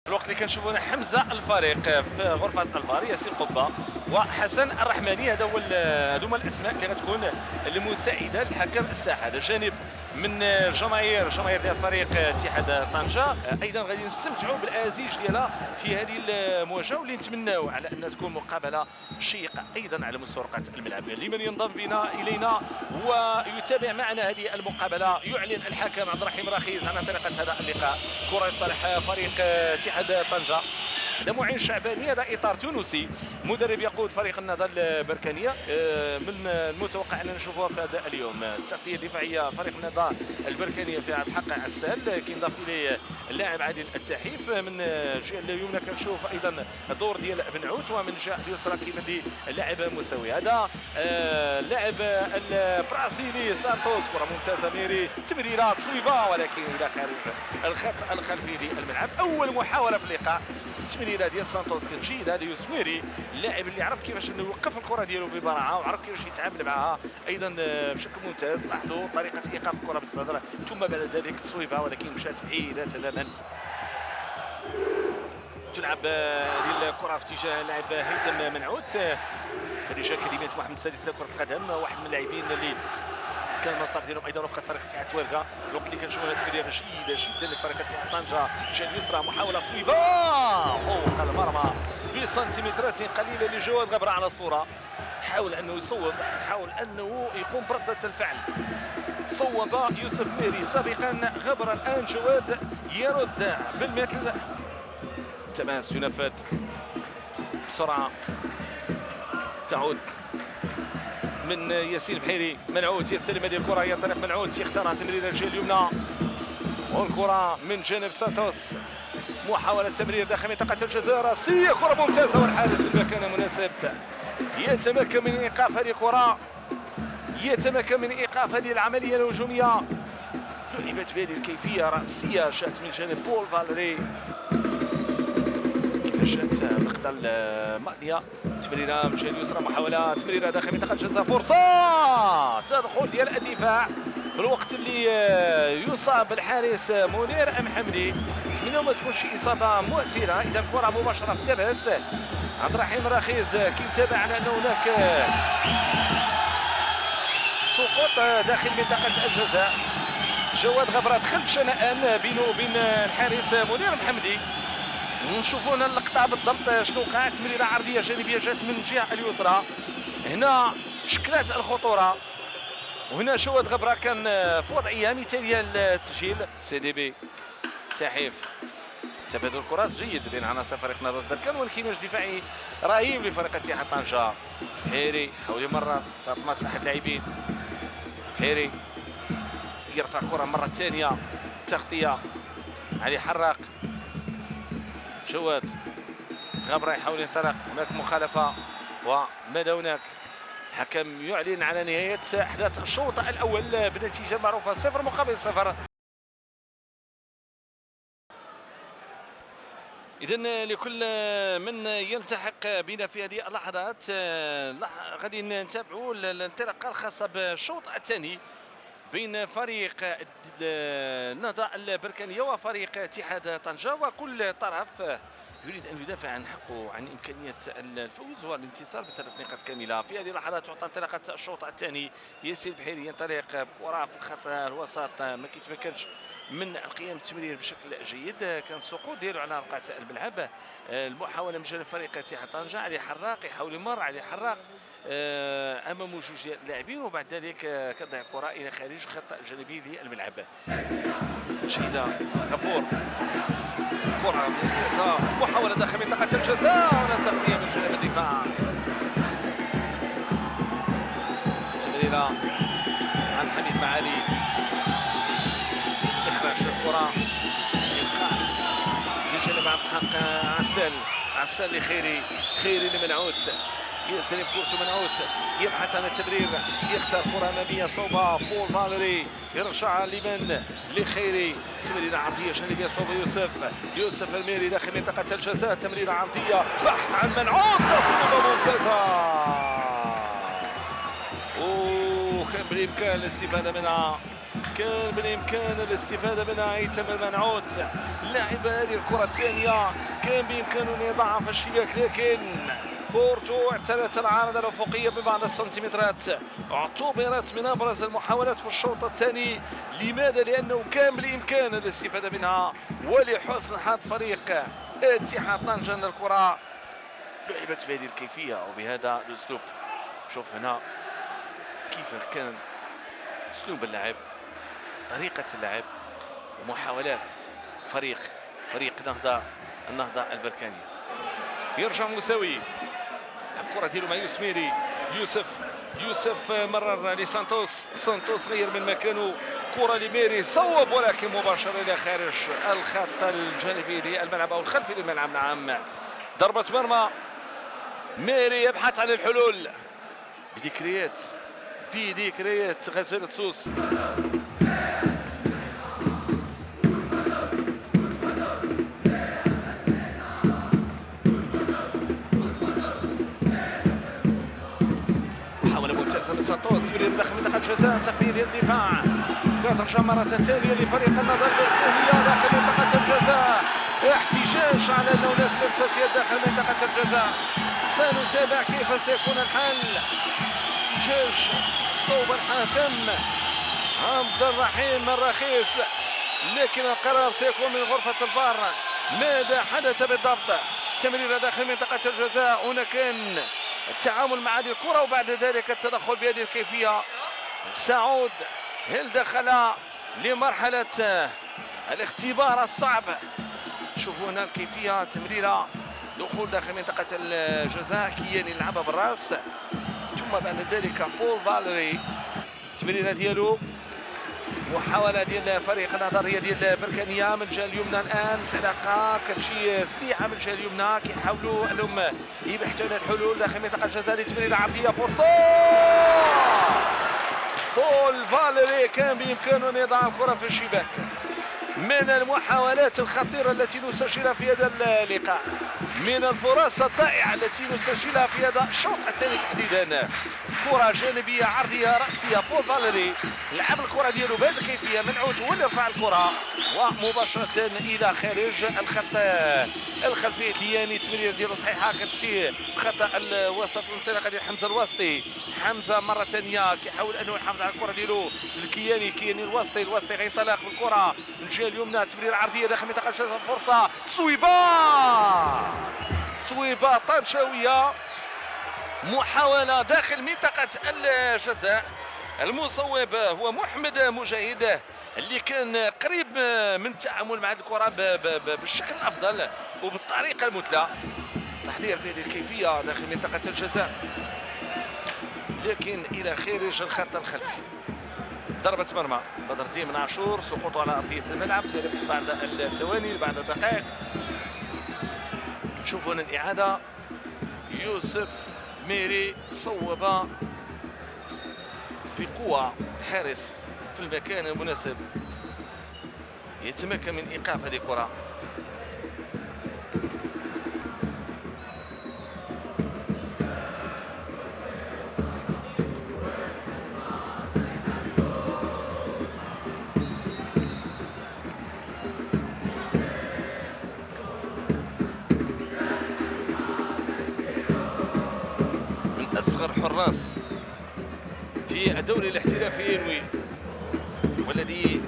الوقت اللي كنشوفوا حمزه الفريق في غرفه الفار، ياسين قبه وحسن الرحماني، هذوما الاسماء اللي غتكون المساعده للحكم الساحه. على جانب من جماهير ديال فريق اتحاد طنجه، ايضا غادي نستمتعوا بالازيج ديالها في هذه المواجهه، واللي نتمناو على ان تكون مقابله شيقه ايضا على مستوى رقعه الملعب. لمن ينضم بنا الينا ويتابع معنا هذه المقابله، يعلن الحكم عبد الرحيم راخيز عن طريقه هذا اللقاء. كره لصالح فريق اتحاد طنجه، هذا معين شعباني، هذا اطار تونسي، مدرب يقود فريق النهضه البركانيه. من المتوقع ان نشوفوها في هذا اليوم. التغطيه الدفاعيه فريق النهضه البركانيه في عبد الحق عسال، كينضاف اليه اللاعب عادل التحيف. من الجهه اليمنى كنشوف ايضا الدور ديال بن عوت، ومن الجهه اليسرى كيبان اللاعب مساوي. هذا اللاعب البرازيلي سانتوس، كره ممتازه ميري، تمريره تصويبه ولكن الى خارج الخط الخلفي للملعب. اول محاوله في اللقاء، التمريره ديال سانتوس كانت جيده. هذا يوسف ميري، اللاعب اللي عرف كيفاش انه يوقف الكره ديالو ببراعه وعرف كيفاش يتعامل معها ايضا بشكل ممتاز. لاحظوا طريقه ايقاف الكره بالصدر ثم بعد ذلك تصويبها، ولكن مشات بعيده تماما. تلعب هذه الكره في اتجاه لاعب هيثم منعوت. خديجه كلمات محمد السادسه كره القدم، واحد من اللاعبين اللي كان المسار ديالهم ايضا وفقت فريق اتحاد توالقه. الوقت اللي كنشوفوا تمريره جيده جدا لفريق اتحاد طنجه، الجهه اليسرى محاوله تصويبه فوق المرمى بسنتيمترات قليله لجواد غبره على الصوره. حاول انه يصوب، حاول انه يقوم برده الفعل. صوب يوسف ميري سابقا، غبره الان جواد يرد بالمثل. تماس ينفذ بسرعه، تعود من ياسين بحيري. منعوت يستلم هذه الكره، ينطلق منعوت يختارها تمريره الجهه اليمنى، والكره من جانب سانتوس. محاوله تمرير داخل منطقه الجزاء راسيه، كره ممتازه والحارس في المكان المناسب يتمكن من ايقاف هذه الكره، يتمكن من ايقاف هذه العمليه الهجوميه. لعبت بهذه الكيفيه راسيه، جاءت من جانب بول فالري، جات مقدار مأنية. تمريره من الجهه اليسرى، محاوله تمريره داخل منطقه الجزاء، فرصه تدخل ديال الدفاع في الوقت اللي يصاب الحارس منير محمدي. نتمنى ما تكونش اصابه مؤثره. اذا الكره مباشره في تبس عبد الرحيم راخيز كيتابع على ان هناك سقوط داخل منطقه الجزاء. جواد غبره دخل في شنآن بينه وبين الحارس منير محمدي. نشوفوا هنا اللقطه بالضبط شنو وقع. تمريره عرضيه جانبيه جات من الجهه اليسرى، هنا شكلات الخطوره، وهنا جواد غبره كان في وضعيه مثاليه للتسجيل. سي دي بي تحيف، تبادل الكرات جيد بين عناصر فريق نهضه بركان، ولكن واش دفاعي رهيب لفريق اتحاد طنجه. حيري حاول مره تطمات احد اللاعبين، حيري يرفع كره مره ثانيه، تغطيه علي حراق. جواد غبره يحاول ينطلق، هناك مخالفه وماذا هناك. الحكم يعلن على نهايه احداث الشوط الاول بنتيجه معروفه 0-0. إذن لكل من يلتحق بنا في هذه اللحظات غادي نتابعوا الانطلاقه الخاصه بالشوط الثاني بين فريق النهضه البركانيه وفريق اتحاد طنجه، وكل طرف يريد ان يدافع عن حقه، عن امكانيه الفوز والانتصار بثلاث نقاط كامله. في هذه اللحظات تعطى انطلاقه الشوط الثاني. ياسين بحيري ينطلق كره في الخط الوسط، ما كيتمكنش من القيام بالتمرير بشكل جيد، كان السقوط ديالو على رقعه الملعب. المحاوله من جانب فريق اتحاد طنجه، علي حراق يحاول يمر علي حراق امامه جوج لاعبين، وبعد ذلك كتضيع الكره الى خارج الخط الجانبي للملعب. جيده غفور، كره ممتازه، محاوله داخل منطقه الجزاء، هنا تغطيه من جانب الدفاع. تمريره عن حميد معالي، اخراج الكره يبقى من جانب عبد الحق عسال لخيري، خيري لمنعوت، يستلم كورته منعوت، يبحث عن التمرير، يختار كره اماميه صوبه بول فالري، يرجعها لمن؟ لخيري. تمريره عرضيه جانبيه صوبه يوسف الميري داخل منطقه الجزاء، تمريره عرضيه بحث عن منعوت، تصويبه ممتازه وكان بالامكان الاستفاده منها. كان بالامكان الاستفاده منها هيثم المنعوت. لاعب هذه الكره الثانيه كان بامكانه ان يضعف الشباك، لكن بورتو اعتلت العارضه الافقيه ببعض السنتيمترات. اعتبرت من ابرز المحاولات في الشوط الثاني. لماذا؟ لانه كان بالامكان الاستفاده منها، ولحسن حظ فريق اتحاد طنجة ان الكره لعبت بهذه الكيفيه وبهذا الاسلوب. شوف هنا كيف كان اسلوب اللعب، طريقه اللعب ومحاولات فريق النهضه البركاني. يرجع مساوي، الكره ديالو مع يوسميري. يوسف مرر لسانتوس غير من مكانه، كره لميري صوب ولكن مباشره الى خارج الخط الجانبي للملعب او الخلفي للملعب. نعم، ضربه مرمى. ميري يبحث عن الحلول بذكريات غزالة سوس. محاولة ممتازة من سانتوس، تمرير داخل منطقة الجزاء، تقدير الدفاع، ترجع مرة ثانية لفريق النهضة البركانية داخل منطقة الجزاء. احتجاج على أنه هناك لمسة يد داخل منطقة الجزاء. سنتابع كيف سيكون الحل. احتجاج صوب الحاكم عبد الرحيم الرخيص، لكن القرار سيكون من غرفة الفار. ماذا حدث بالضبط؟ تمرير داخل منطقة الجزاء، هنا كان التعامل مع هذه الكرة وبعد ذلك التدخل بهذه الكيفية. سعود هل دخل لمرحلة الاختبار الصعب؟ شوفوا هنا الكيفية، تمريرة دخول داخل منطقة الجزاء، كيان يلعبها بالراس، ثم بعد ذلك بول فاليري التمريرة ديالو. محاولة ديال فريق النظرية ديال بركانية من الجهة اليمنى. الآن انطلاقة كتمشي سريعة من الجهة اليمنى، كيحاولوا انهم يبحثوا عن الحلول داخل منطقة الجزاء لتمريرة عرضية. فرصة بول فاليري كان بإمكانه أن يضع الكرة في الشباك. من المحاولات الخطيرة التي نسجلها في هذا اللقاء، من الفرص الضائعة التي نسجلها في هذا الشوط الثاني تحديدا. كرة جانبية عرضية رأسية، بول فاليري لعب الكرة ديالو بهذه الكيفية، منعوت هو اللي رفع الكرة ومباشرة إلى خارج الخط الخلفي. كياني تمرير ديالو صحيحة، كتمشي خط الوسط، الانطلاقة ديال حمزة الوسطي. حمزة مرة ثانية كيحاول أنه يحافظ على الكرة ديالو الكياني الوسطي غينطلق بالكرة من الجهة اليمنى، تمرير عرضية داخل منطقة الجزاء. فرصة صويبة طنجاوية، محاولة داخل منطقة الجزاء. المصوب هو محمد مجاهد اللي كان قريب من التعامل مع هذه الكرة بالشكل الأفضل وبالطريقة المثلى. تحضير بهذه الكيفية داخل منطقة الجزاء، لكن إلى خارج الخط الخلفي. ضربة مرمى بدر الدين بن عاشور، سقوطه على أرضية الملعب بعد الثواني بعد الدقائق. نشوفوا هنا الإعادة. يوسف ميري صوب بقوة، الحارس في المكان المناسب يتمكن من إيقاف هذه الكرة. أصغر حراس في الدوري الاحترافي ينوي، والذي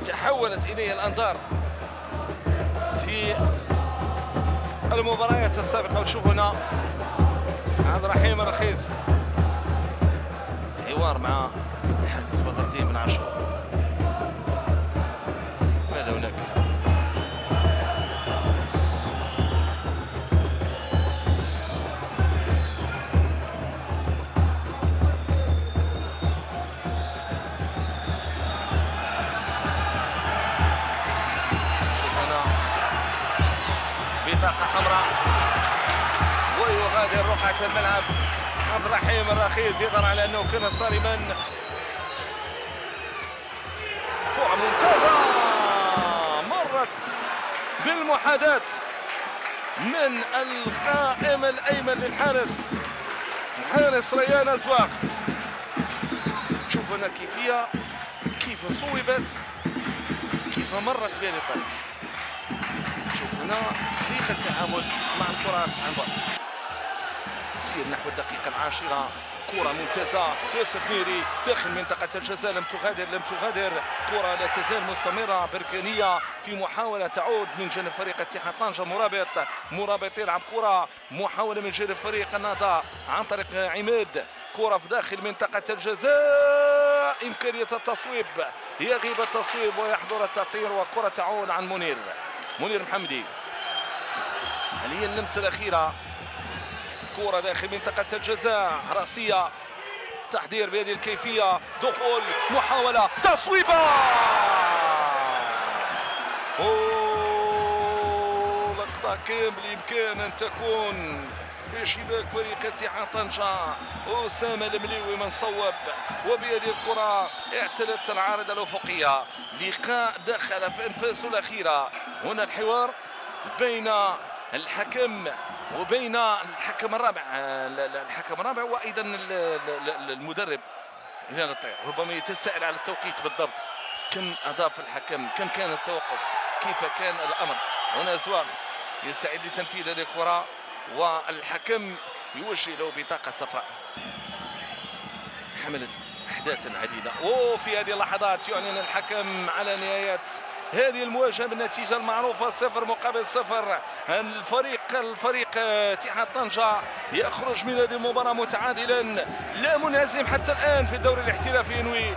تحولت إليه الأنظار في المباريات السابقة. وتشوف هنا عبد الرحيم الرخيص حوار مع الحارس بدر الدين بن عاشور. ماذا هناك؟ بطاقة حمراء ويغادر رقعة الملعب. عبد الرحيم الرخيص يظهر على أنه كان صارما. كرة ممتازة مرت بالمحاذاة من القائم الأيمن للحارس ريان أزواق. شوف هنا كيفية كيف صوبت كيف مرت بهذه الطريقه. شوف هنا طريقه التعامل مع الكرات عن بعد. سير نحو الدقيقه العاشره، كرة ممتازة يوسف ميري داخل منطقة الجزاء، لم تغادر كرة لا تزال مستمرة بركانية في محاولة تعود من جانب فريق اتحاد طنجة. مرابط يلعب كرة، محاولة من جانب فريق النهضة عن طريق عماد، كرة في داخل منطقة الجزاء، إمكانية التصويب، يغيب التصويب ويحضر التأثير، وكرة تعود عن منير محمدي. هذه اللمسة الأخيرة، كرة داخل منطقة الجزاء رأسية، تحضير بهذه الكيفية، دخول، محاولة، تصويبة، لقطة كامل بإمكان أن تكون في شباك فريق اتحاد طنجة. أسامة المليوي من صوب، وبهذه الكرة اعتلت العارضة الأفقية. لقاء دخل في أنفاسه الأخيرة. هنا الحوار بين الحكم وبين الحكم الرابع وايضا المدرب رجال الطير. ربما يتساءل على التوقيت بالضبط، كم اضاف الحكم، كم كان التوقف، كيف كان الامر. هنا زواغ يستعد لتنفيذ هذه الكره، والحكم يوجه له بطاقه صفراء. حملت احداثا عديده، وفي هذه اللحظات يعلن الحكم على نهايه هذه المواجهه بالنتيجه المعروفه 0-0. الفريق اتحاد طنجة يخرج من هذه المباراه متعادلا لا منهزم حتى الان في الدوري الاحترافي، ينوي